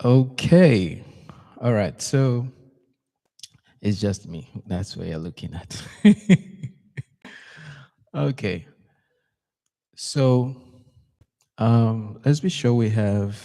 Okay. All right. So it's just me. That's what you're looking at. Okay. So let's be sure we have.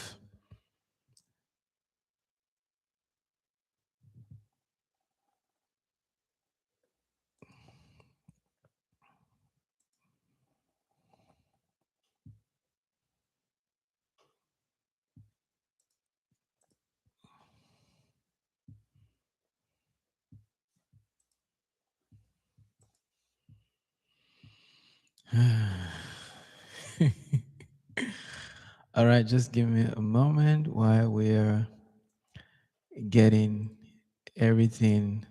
All right. Just give me a moment while we're getting everything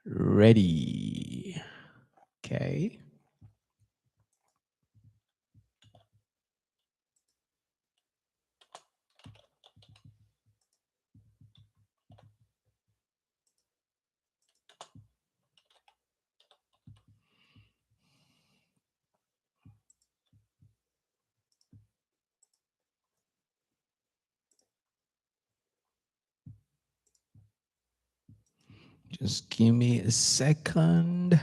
ready. Okay. Just give me a second.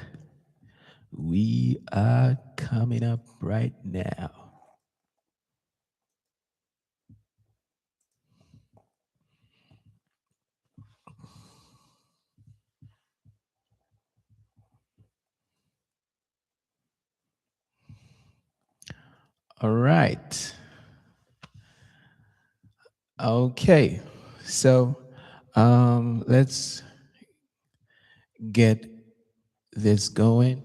We are coming up right now. All right. Okay. So let's get this going.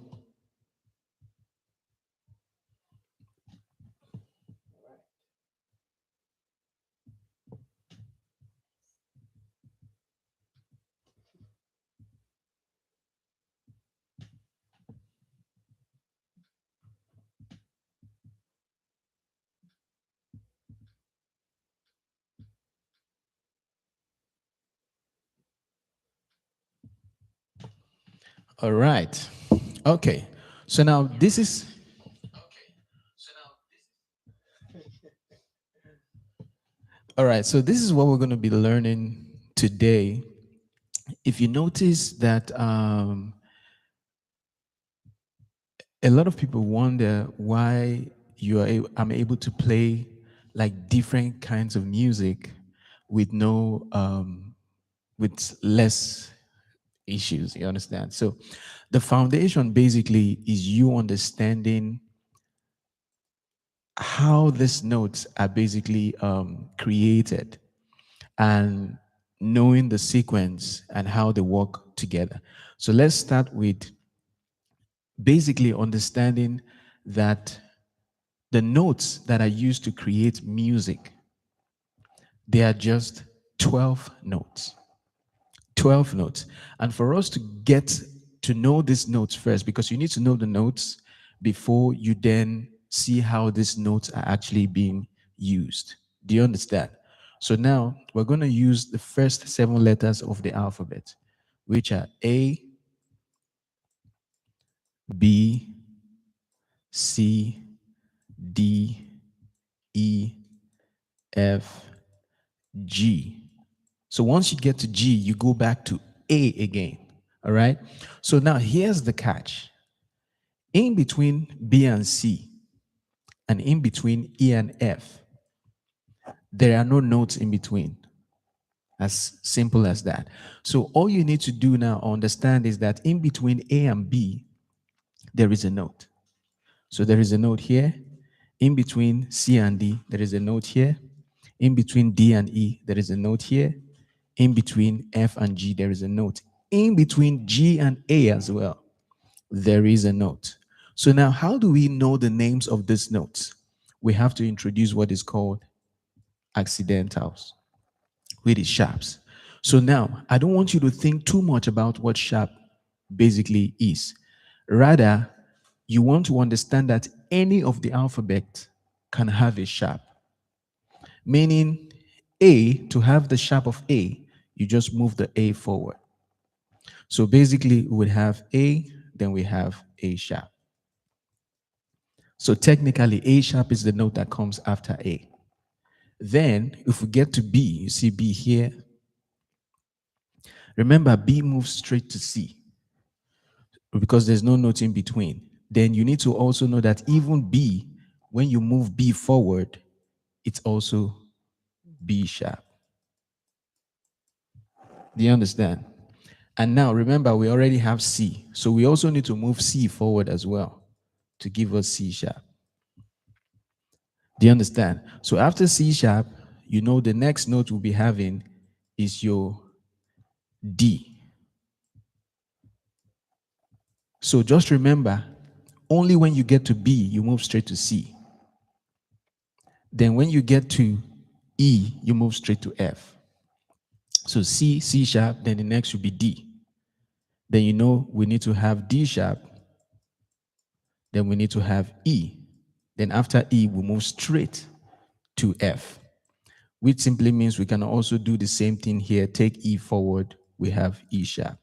All right. Okay. So now this is all right. So this is what we're going to be learning today. If you notice that a lot of people wonder why I'm able to play like different kinds of music with no with less issues. You understand? So the foundation basically is you understanding how these notes are basically created and knowing the sequence and how they work together. So let's start with basically understanding that the notes that are used to create music, they are just 12 notes. 12 notes. And for us to get to know these notes first, because you need to know the notes before you then see how these notes are actually being used. Do you understand? So now we're going to use the first 7 letters of the alphabet, which are A, B, C, D, E, F, G. So once you get to G, you go back to A again. All right. So now here's the catch. In between B and C, and in between E and F, there are no notes in between. As simple as that. So all you need to do now understand is that in between A and B, there is a note. So there is a note here. In between C and D, there is a note here. In between D and E, there is a note here. In between F and G, there is a note. In between G and A as well, there is a note. So now, how do we know the names of these notes? We have to introduce what is called accidentals, which is sharps. So now, I don't want you to think too much about what sharp basically is. Rather, you want to understand that any of the alphabet can have a sharp, meaning A, to have the sharp of A, you just move the A forward. So basically, we would have A, then we have A sharp. So technically, A sharp is the note that comes after A. Then, if we get to B, you see B here. Remember, B moves straight to C because there's no note in between. Then you need to also know that even B, when you move B forward, it's also B sharp. Do you understand? And now remember, we already have C. So we also need to move C forward as well to give us C sharp. Do you understand? So after C sharp, you know the next note we'll be having is your D. So just remember, only when you get to B, you move straight to C. Then when you get to E, you move straight to F. So C, C sharp, then the next will be D. Then you know we need to have D sharp. Then we need to have E. Then after E, we move straight to F, which simply means we can also do the same thing here. Take E forward, we have E sharp.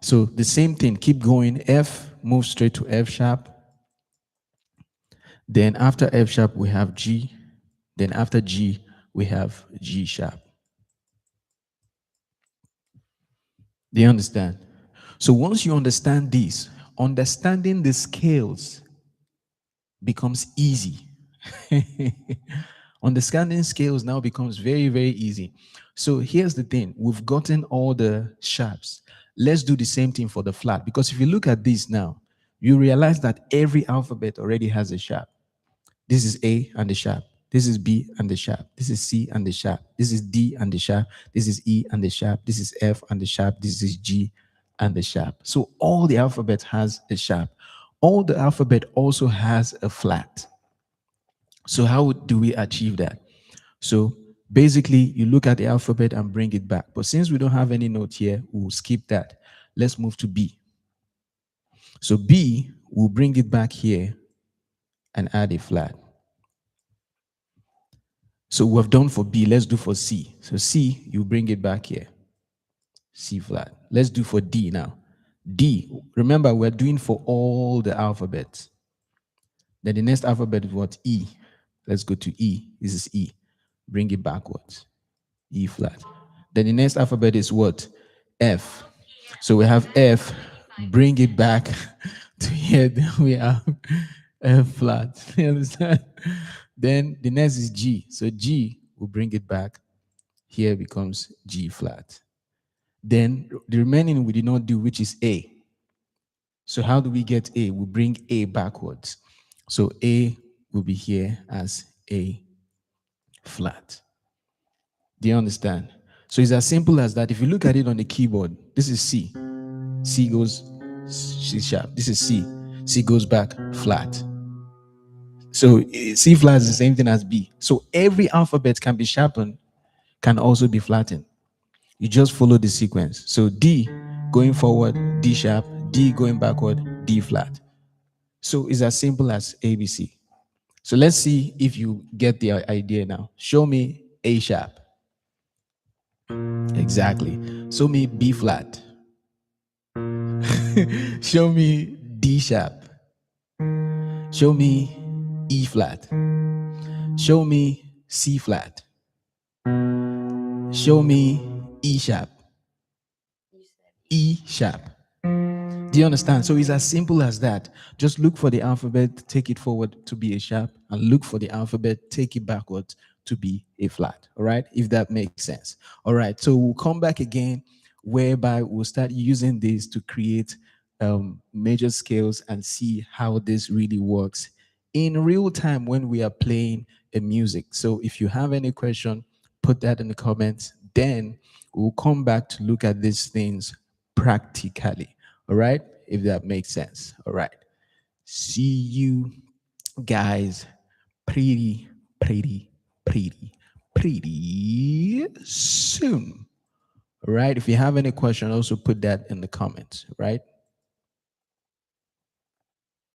So the same thing, keep going. F, move straight to F sharp. Then after F sharp, we have G. Then after G, we have G sharp. Do you understand? So once you understand this, understanding the scales becomes easy. Understanding scales now becomes very, very easy. So here's the thing. We've gotten all the sharps. Let's do the same thing for the flat. Because if you look at this now, you realize that every alphabet already has a sharp. This is A and the sharp. This is B and the sharp. This is C and the sharp. This is D and the sharp. This is E and the sharp. This is F and the sharp. This is G and the sharp. So all the alphabet has a sharp. All the alphabet also has a flat. So how do we achieve that? So basically, you look at the alphabet and bring it back. But since we don't have any note here, we'll skip that. Let's move to B. So B, we'll bring it back here and add a flat. So we've done for B, let's do for C. So C, you bring it back here. C flat. Let's do for D now. D, remember we're doing for all the alphabets. Then the next alphabet is what? E. Let's go to E. This is E. Bring it backwards. E flat. Then the next alphabet is what? F. So we have F. Bring it back to here. Then we have F flat. You understand? Then the next is G. So G, will bring it back. Here becomes G flat. Then the remaining we did not do, which is A. So how do we get A? We bring A backwards. So A will be here as A flat. Do you understand? So it's as simple as that. If you look at it on the keyboard, this is C. C goes C sharp. This is C. C goes back flat. So C flat is the same thing as B. So every alphabet can be sharpened, can also be flattened. You just follow the sequence. So D going forward, D sharp, D going backward, D flat. So it's as simple as ABC. So let's see if you get the idea now. Show me A sharp. Exactly. Show me B flat. Show me D sharp. Show me E flat. Show me C flat. Show me E sharp. E sharp. Do you understand? So it's as simple as that. Just look for the alphabet, take it forward to be a sharp, and look for the alphabet, take it backwards to be a flat. All right, if that makes sense. All right, so we'll come back again, whereby we'll start using this to create major scales and see how this really works in real time when we are playing a music. So if you have any question, put that in the comments. Then we'll come back to look at these things practically. All right, if that makes sense. All right, see you guys pretty soon. All right, if you have any question, also put that in the comments. Right.